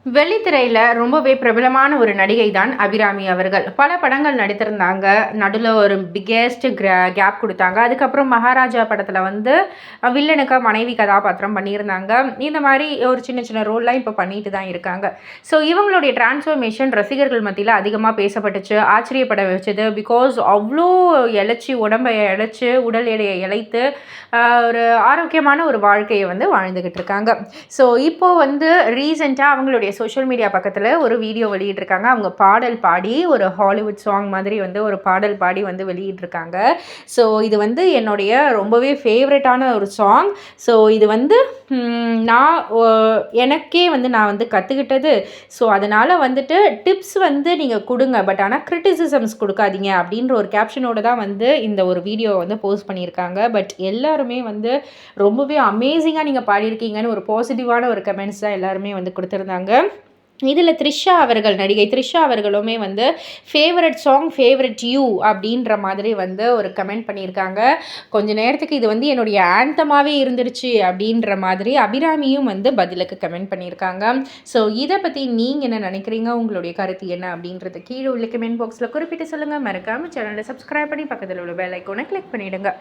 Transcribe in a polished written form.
வெள்ளித்திரையில ரொம்பவே பிரபலமான ஒரு நடிகை தான் அபிராமி அவர்கள். பல படங்கள் நடித்திருந்தாங்க. நடுவுல ஒரு பிக்கெஸ்ட் கேப் குடுத்தாங்க. அதுக்கப்புறம் மகாராஜா படத்துல வந்து வில்லனுக்கு மனைவி கதாபாத்திரம் பண்ணியிருந்தாங்க. இந்த மாரி ஒரு சின்ன சின்ன ரோல்லாம் இப்ப பண்ணிட்டு தான் இருக்காங்க. ஸோ இவங்களுடைய டிரான்ஸ்ஃபர்மேஷன் ரசிகர்கள் மத்தியில அதிகமா பேசப்பட்டுச்சு. ஆச்சரியப்பட வச்சது. பிகாஸ் அவ்ளோ எளச்சு உடம்ப எளச்சு, உடல் எடையை இளைத்து ஒரு ஆரோக்கியமான ஒரு வாழ்க்கைய வந்து வாழ்ந்துகிட்டு இருக்காங்க. ஸோ இப்போ வந்து ரீசென்ட்டா அவங்களுடைய சோஷியல் மீடியா பக்கத்தில் ஒரு வீடியோ வெளியிட்டிருக்காங்க. அவங்க பாடல் பாடி ஒரு ஹாலிவுட் சாங் மாதிரி வந்து ஒரு பாடல் பாடி வந்து வெளியிட்டிருக்காங்க. ஸோ இது வந்து என்னுடைய ரொம்பவே ஃபேவரட்டான ஒரு சாங். ஸோ இது வந்து நான் எனக்கே வந்து நான் வந்து கற்றுக்கிட்டது. ஸோ அதனால் வந்துட்டு டிப்ஸ் வந்து நீங்கள் கொடுங்க, பட் ஆனால் கிரிட்டிசிசம்ஸ் கொடுக்காதீங்க அப்படின்ற ஒரு கேப்ஷனோட தான் வந்து இந்த ஒரு வீடியோ வந்து போஸ்ட் பண்ணியிருக்காங்க. பட் எல்லாருமே வந்து ரொம்பவே அமேசிங்காக நீங்கள் பாடியிருக்கீங்கன்னு ஒரு பாசிட்டிவான ஒரு கமெண்ட்ஸ் தான் எல்லாருமே வந்து கொடுத்துருந்தாங்க. இதில் த்ரிஷா அவர்கள், நடிகை த்ரிஷா அவர்களுமே வந்து ஃபேவரட் சாங் ஃபேவரட் யூ அப்படின்ற மாதிரி வந்து ஒரு கமெண்ட் பண்ணியிருக்காங்க. கொஞ்ச நேரத்துக்கு இது வந்து என்னுடைய ஆந்தமாகவே இருந்துருச்சு அப்படின்ற மாதிரி அபிராமியும் வந்து பதிலுக்கு கமெண்ட் பண்ணியிருக்காங்க. ஸோ இதை பற்றி நீங்கள் என்ன நினைக்கிறீங்க, உங்களுடைய கருத்து என்ன அப்படின்றது கீழே உள்ள கமெண்ட் பாக்ஸில் குறிப்பிட்டு சொல்லுங்கள். மறக்காமல் சேனலை சப்ஸ்கிரைப் பண்ணி பக்கத்தில் உள்ள பெல் ஐக்கானை கிளிக் பண்ணிவிடுங்க.